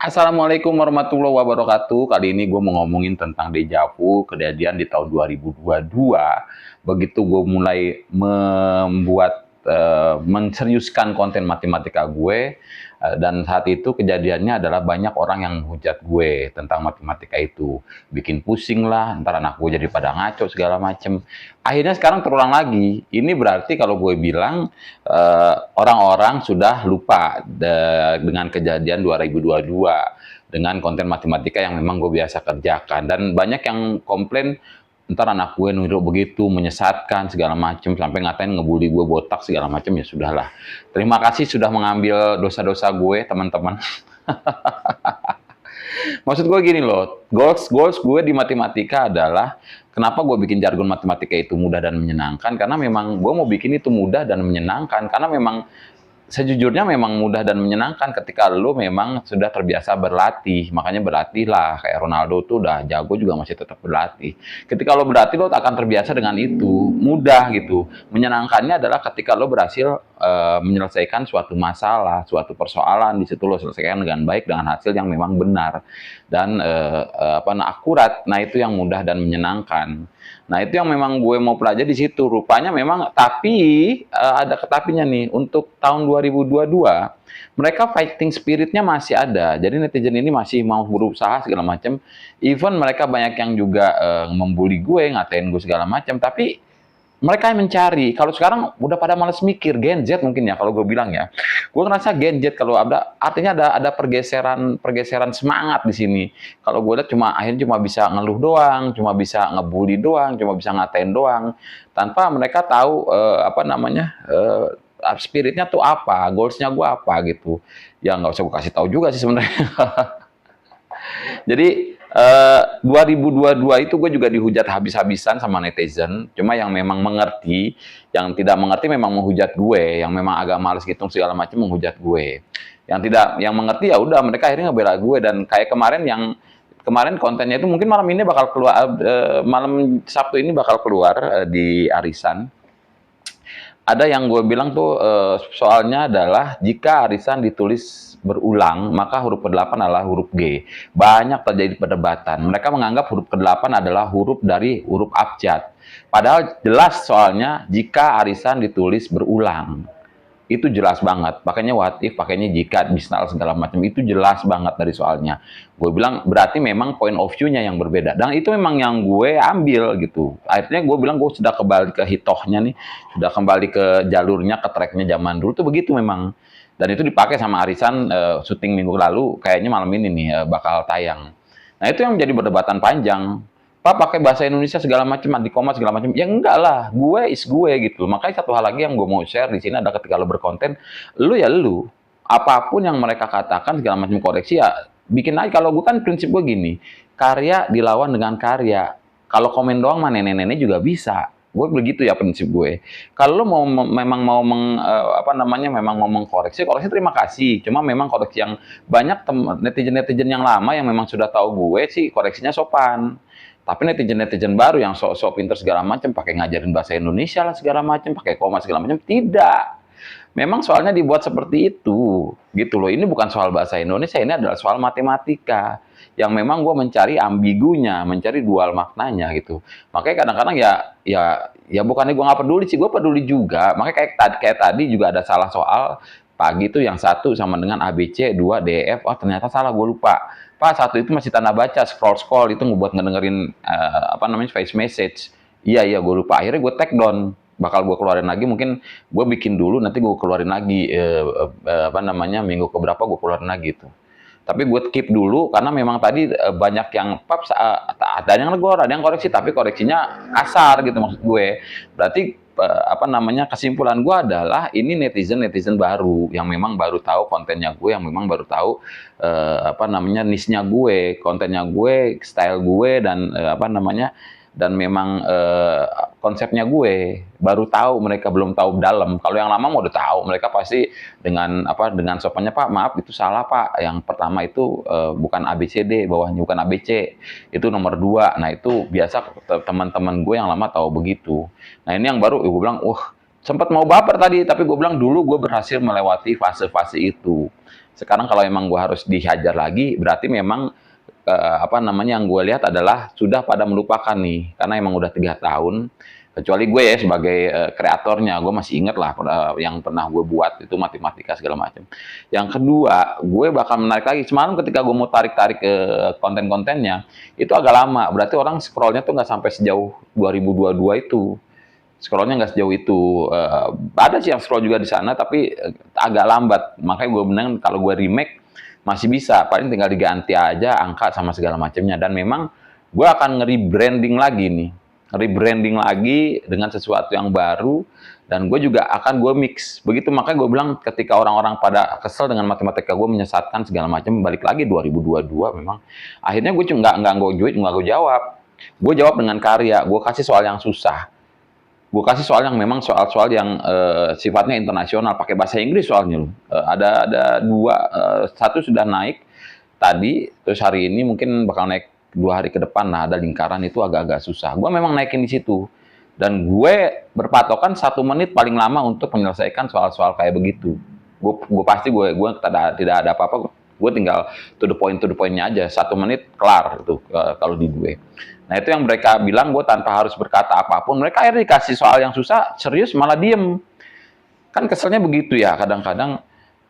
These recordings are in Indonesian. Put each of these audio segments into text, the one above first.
Assalamualaikum warahmatullahi wabarakatuh. Kali ini gue mau ngomongin tentang dejavu, kejadian di tahun 2022. Begitu gue mulai menseriuskan konten matematika gue, dan saat itu kejadiannya adalah banyak orang yang menghujat gue tentang matematika itu. Bikin pusing lah, ntar anak gue jadi pada ngaco segala macem. Akhirnya sekarang terulang lagi. Ini berarti kalau gue bilang orang-orang sudah lupa dengan kejadian 2022 dengan konten matematika yang memang gue biasa kerjakan. Dan banyak yang komplain, ntar anak gue niru begitu, menyesatkan segala macem, sampai ngatain ngebully gue botak segala macem. Ya sudahlah. Terima kasih sudah mengambil dosa-dosa gue, teman-teman. Maksud gue gini loh, goals goals gue di matematika adalah kenapa gue bikin jargon matematika itu mudah dan menyenangkan, karena memang gue mau bikin itu mudah dan menyenangkan, karena memang sejujurnya memang mudah dan menyenangkan ketika lo memang sudah terbiasa berlatih. Makanya berlatihlah, kayak Ronaldo tuh udah jago juga masih tetap berlatih. Ketika lo berlatih, lo akan terbiasa dengan itu, mudah gitu. Menyenangkannya adalah ketika lo berhasil menyelesaikan suatu masalah, suatu persoalan, di situ lo selesaikan dengan baik, dengan hasil yang memang benar dan akurat. Nah, itu yang mudah dan menyenangkan. Nah, itu yang memang gue mau pelajari di situ. Rupanya memang, tapi ada ketapinya nih. Untuk tahun 2022, mereka fighting spiritnya masih ada. Jadi netizen ini masih mau berusaha segala macam. Even mereka banyak yang juga membuli gue, ngatain gue segala macam. Tapi mereka yang mencari. Kalau sekarang udah pada males mikir, Gen Z mungkin ya kalau gue bilang ya. Gue ngerasa Gen Z kalau ada, artinya ada pergeseran semangat di sini. Kalau gue lihat akhirnya cuma bisa ngeluh doang, cuma bisa ngebully doang, cuma bisa ngatain doang, tanpa mereka tahu spiritnya tuh apa, goalsnya gue apa gitu. Ya nggak usah gue kasih tahu juga sih sebenarnya. Jadi 2022 itu gue juga dihujat habis-habisan sama netizen. Cuma yang memang mengerti, yang tidak mengerti memang menghujat gue, yang memang agak males gitu segala macam menghujat gue. Yang tidak, yang mengerti ya udah mereka akhirnya ngebela gue. Dan kayak kemarin kontennya itu mungkin malam ini bakal keluar, malam Sabtu ini bakal keluar di Arisan. Ada yang gue bilang tuh soalnya adalah jika arisan ditulis berulang, maka huruf ke-8 adalah huruf G. Banyak terjadi perdebatan. Mereka menganggap huruf ke-8 adalah huruf dari huruf abjad. Padahal jelas soalnya jika arisan ditulis berulang. Itu jelas banget. Pakainya what if, pakainya jika, misal segala macam. Itu jelas banget dari soalnya. Gue bilang berarti memang point of view-nya yang berbeda. Dan itu memang yang gue ambil gitu. Akhirnya gue bilang gue sudah kembali ke hitohnya nih. Sudah kembali ke jalurnya, ke tracknya zaman dulu tuh begitu memang. Dan itu dipakai sama Arisan syuting minggu lalu. Kayaknya malam ini nih bakal tayang. Nah, itu yang menjadi perdebatan panjang. Pak pakai bahasa Indonesia segala macam, anti koma segala macam. Ya enggak lah, gue is gue gitu. Makanya satu hal lagi yang gue mau share di sini ada ketika lo berkonten, lu ya lu. Apapun yang mereka katakan segala macam koreksi ya bikin aja. Kalau gue kan prinsip gue gini, karya dilawan dengan karya. Kalau komen doang mah nenek-nenek juga bisa. Gue begitu ya prinsip gue. Kalau lo memang mau memang mau mengkoreksi, koreksi terima kasih. Cuma memang koreksi yang banyak netizen-netizen yang lama yang memang sudah tahu gue sih koreksinya sopan. Tapi netizen-netizen baru yang sok-sok pinter segala macam, pakai ngajarin bahasa Indonesia lah segala macam, pakai koma segala macam, tidak. Memang soalnya dibuat seperti itu, gitu loh. Ini bukan soal bahasa Indonesia, ini adalah soal matematika. Yang memang gue mencari ambigunya, mencari dual maknanya gitu. Makanya kadang-kadang ya bukannya gue nggak peduli sih, gue peduli juga. Makanya kayak tadi juga ada salah soal pagi tuh yang satu sama dengan ABC, dua DF, oh ternyata salah gue lupa. Pak, satu itu masih tanda baca, scroll-scroll itu ngebuat ngedengerin voice message. Iya, iya, gue lupa. Akhirnya gue take down. Bakal gue keluarin lagi, mungkin gue bikin dulu, nanti gue keluarin lagi, minggu keberapa gue keluarin lagi itu. Tapi gue keep dulu, karena memang tadi banyak yang, ada yang negor, ada yang koreksi, tapi koreksinya kasar gitu maksud gue. Berarti kesimpulan gue adalah ini netizen baru yang memang baru tahu kontennya gue, yang memang baru tahu niche-nya gue, kontennya gue, style gue, dan dan memang konsepnya gue baru tahu, mereka belum tahu dalam. Kalau yang lama mau udah tahu, mereka pasti dengan sopannya, Pak maaf itu salah Pak, yang pertama itu bukan ABCD, bawahnya bukan ABC, itu nomor 2. Nah itu biasa teman-teman gue yang lama tahu begitu. Nah ini yang baru, gue bilang, sempat mau baper tadi, tapi gue bilang dulu gue berhasil melewati fase-fase itu. Sekarang kalau emang gue harus dihajar lagi, berarti memang apa namanya yang gue lihat adalah sudah pada melupakan nih, karena emang udah 3 tahun. Kecuali gue ya sebagai kreatornya, gue masih inget lah yang pernah gue buat itu matematika segala macam. Yang kedua, gue bakal menarik lagi. Semalam ketika gue mau tarik-tarik ke konten-kontennya, itu agak lama. Berarti orang scrollnya tuh nggak sampai sejauh 2022 itu. Scrollnya nggak sejauh itu. Ada sih yang scroll juga di sana, tapi agak lambat. Makanya gue bilang kalau gue remake masih bisa. Paling tinggal diganti aja angka sama segala macamnya. Dan memang gue akan nge-rebranding lagi nih. Rebranding lagi dengan sesuatu yang baru. Dan gue juga akan gue mix. Begitu makanya gue bilang ketika orang-orang pada kesel dengan matematika gue menyesatkan segala macam, balik lagi 2022 memang. Akhirnya gue cuma nggak gue jawab. Gue jawab dengan karya. Gue kasih soal yang susah. Gue kasih soal yang memang soal-soal yang sifatnya internasional, pakai bahasa Inggris soalnya loh. Ada dua, satu sudah naik tadi, terus hari ini mungkin bakal naik 2 hari ke depan. Nah, ada lingkaran itu agak-agak susah. Gue memang naikin di situ. Dan gue berpatokan 1 menit paling lama untuk menyelesaikan soal-soal kayak begitu. Gue pasti gue tidak ada apa-apa. Gue tinggal to the point-nya aja. 1 menit kelar itu kalau di gue. Nah itu yang mereka bilang gue tanpa harus berkata apapun. Mereka akhirnya dikasih soal yang susah, serius malah diem. Kan keselnya begitu ya, kadang-kadang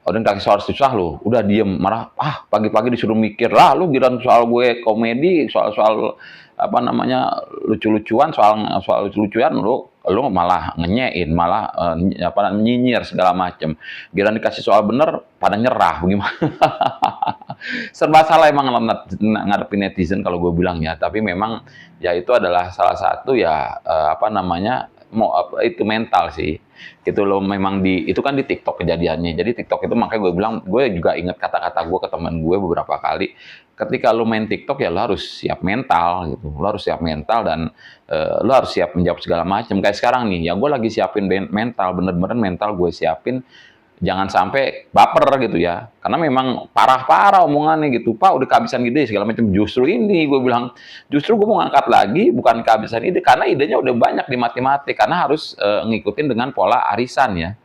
udah dikasih soal susah loh, udah diem, marah, pagi-pagi disuruh mikir lah, lu giliran soal gue komedi, soal-soal apa namanya lucu-lucuan, soal lucu-lucuan lu malah ngenyein, malah apa nyinyir segala macem. Giliran dikasih soal bener, pada nyerah, gimana? Serba salah emang ngadepin netizen kalau gue bilang ya, tapi memang ya itu adalah salah satu ya apa namanya itu mental sih gitu loh. Memang itu kan di TikTok kejadiannya. Jadi TikTok itu makanya gue bilang, gue juga inget kata-kata gue ke teman gue beberapa kali, ketika lo main TikTok ya lo harus siap mental gitu, lo harus siap mental dan lo harus siap menjawab segala macam. Kayak sekarang nih ya, gue lagi siapin mental, bener-bener mental gue siapin. Jangan sampai baper gitu ya, karena memang parah-parah omongannya gitu, Pak udah kehabisan ide segala macam. Justru ini gue bilang, justru gue mau ngangkat lagi bukan kehabisan ide, karena idenya udah banyak di matematik, karena harus ngikutin dengan pola arisan ya.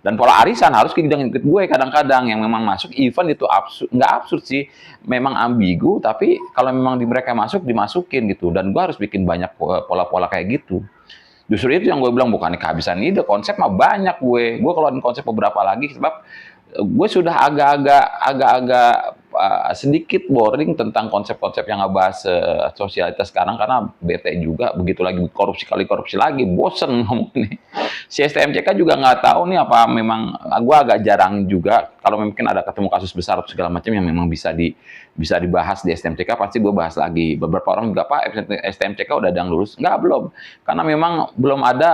Dan pola arisan harus ngikut gue kadang-kadang yang memang masuk event itu absurd, nggak absurd sih, memang ambigu, tapi kalau memang di mereka masuk dimasukin gitu. Dan gue harus bikin banyak pola-pola kayak gitu. Justru itu yang gue bilang, bukan kehabisan ide, konsep mah banyak gue. Gue keluarin konsep beberapa lagi sebab gue sudah agak-agak sedikit boring tentang konsep-konsep yang ngebahas sosialitas sekarang, karena bete juga. Begitu lagi korupsi kali korupsi lagi, bosen ngomong nih. Si STMCK juga nggak tahu nih apa memang, gue agak jarang juga kalau mungkin ada ketemu kasus besar segala macam yang memang bisa dibahas di STMCK, pasti gue bahas lagi. Beberapa orang juga, Pak STMCK udah ada yang lulus? Nggak, belum. Karena memang belum ada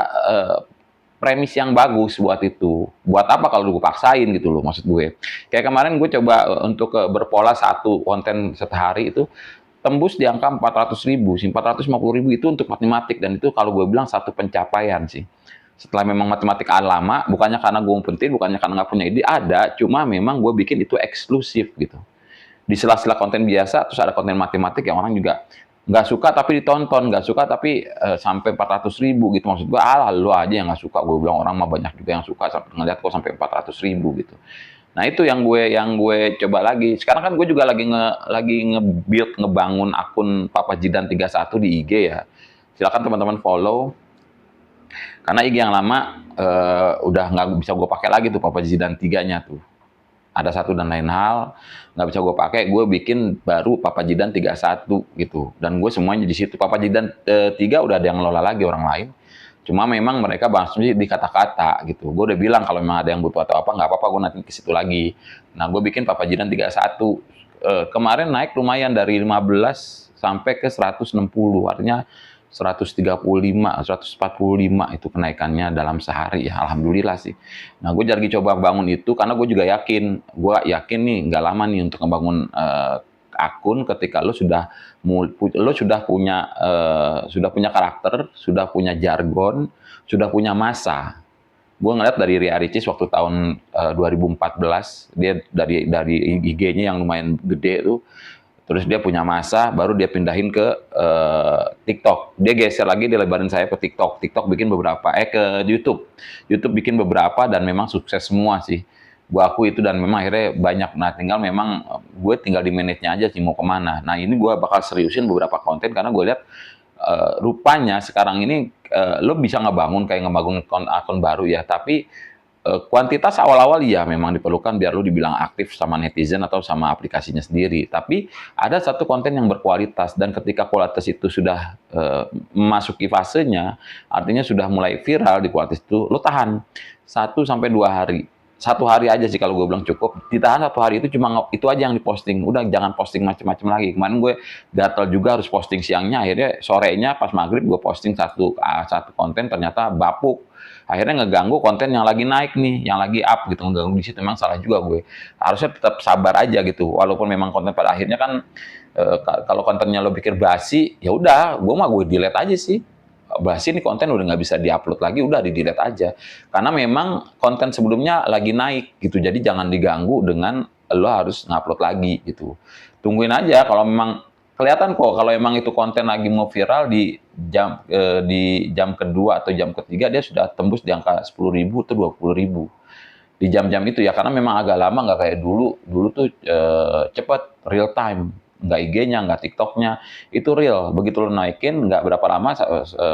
premis yang bagus buat itu. Buat apa kalau gue paksain gitu loh, maksud gue. Kayak kemarin gue coba untuk berpola satu konten sehari itu tembus di angka 400.000, 450.000 itu untuk matematik, dan itu kalau gue bilang satu pencapaian sih. Setelah memang matematik lama, bukannya karena gue penting, bukannya karena nggak punya ide, ada, cuma memang gue bikin itu eksklusif gitu. Di sela-sela konten biasa, terus ada konten matematik yang orang juga nggak suka tapi ditonton, nggak suka tapi sampai 400.000 gitu. Maksud gue, alah lu aja yang nggak suka. Gue bilang orang mah banyak juga yang suka, sampai ngeliat kok sampai 400.000 gitu. Nah itu yang gue coba lagi. Sekarang kan gue juga lagi nge-build, ngebangun akun Papa Jidan 31 di IG ya. Silakan teman-teman follow. Karena IG yang lama udah nggak bisa gue pakai lagi tuh Papa Jidan 3-nya tuh. Ada satu dan lain hal, nggak bisa gue pakai, gue bikin baru Papa Jidan 31 gitu. Dan gue semuanya di situ. Papa Jidan 3 udah ada yang ngelola lagi orang lain. Cuma memang mereka bahasnya di kata-kata gitu. Gue udah bilang kalau memang ada yang butuh atau apa, nggak apa-apa, gue nanti ke situ lagi. Nah, gue bikin Papa Jidan 31. Kemarin naik lumayan dari 15 sampai ke 160. Artinya 135, 145 itu kenaikannya dalam sehari ya, alhamdulillah sih. Nah, gue lagi coba bangun itu karena gue juga yakin nih nggak lama nih untuk ngebangun akun ketika lo sudah punya karakter, sudah punya jargon, sudah punya masa. Gue ngeliat dari Ria Ricis waktu tahun 2014, dia dari IG-nya yang lumayan gede tuh. Terus dia punya masa, baru dia pindahin ke TikTok. Dia geser lagi, dia lebarin saya ke TikTok. TikTok bikin beberapa, ke YouTube. YouTube bikin beberapa dan memang sukses semua sih. gue aku itu, dan memang akhirnya banyak. Nah tinggal memang gue tinggal di manage-nya aja sih mau kemana. Nah ini gue bakal seriusin beberapa konten karena gue lihat rupanya sekarang ini lo bisa ngebangun kayak ngebangun akun baru ya, tapi kuantitas awal-awal ya memang diperlukan biar lu dibilang aktif sama netizen atau sama aplikasinya sendiri. Tapi ada satu konten yang berkualitas, dan ketika kualitas itu sudah memasuki fasenya, artinya sudah mulai viral di kualitas itu, lu tahan 1 sampai 2 hari. 1 hari aja sih kalau gue bilang cukup. Ditahan 1 hari itu cuma itu aja yang diposting. Udah jangan posting macam-macam lagi. Kemarin gue gatel juga harus posting siangnya, akhirnya sorenya pas maghrib gue posting satu konten, ternyata bapuk. Akhirnya ngeganggu konten yang lagi naik nih, yang lagi up gitu, ngeganggu di situ. Memang salah juga gue. Harusnya tetap sabar aja gitu. Walaupun memang konten pada akhirnya kan kalau kontennya lo pikir basi, ya udah, gue mah gue delete aja sih. Basi ini konten udah nggak bisa diupload lagi, udah di delete aja. Karena memang konten sebelumnya lagi naik gitu, jadi jangan diganggu dengan lo harus ngupload lagi gitu. Tungguin aja kalau memang kelihatan kok kalau emang itu konten lagi mau viral di jam kedua atau jam ketiga dia sudah tembus di angka 10.000 atau 20.000 di jam-jam itu ya, karena memang agak lama, nggak kayak dulu tuh cepet real time, nggak IG-nya, nggak TikTok-nya, itu real. Begitu lo naikin, nggak berapa lama,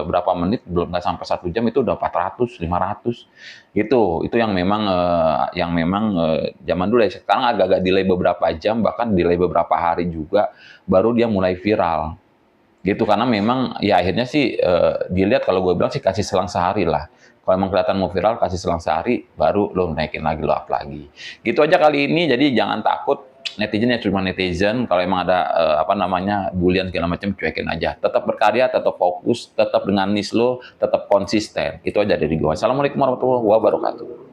berapa menit, belum nggak sampai 1 jam itu udah 400, 500. Itu yang memang zaman dulu ya. Sekarang agak-agak delay beberapa jam, bahkan delay beberapa hari juga, baru dia mulai viral. Gitu, karena memang ya akhirnya sih dilihat, kalau gue bilang sih kasih selang sehari lah. Kalau emang kelihatan mau viral, kasih selang sehari, baru lo naikin lagi, lo up lagi. Gitu aja kali ini, jadi jangan takut, netizen ya cuma netizen. Kalau emang ada bulian segala macam, cuekin aja. Tetap berkarya, tetap fokus, tetap dengan niche lo, tetap konsisten. Itu aja dari gue. Assalamualaikum warahmatullahi wabarakatuh.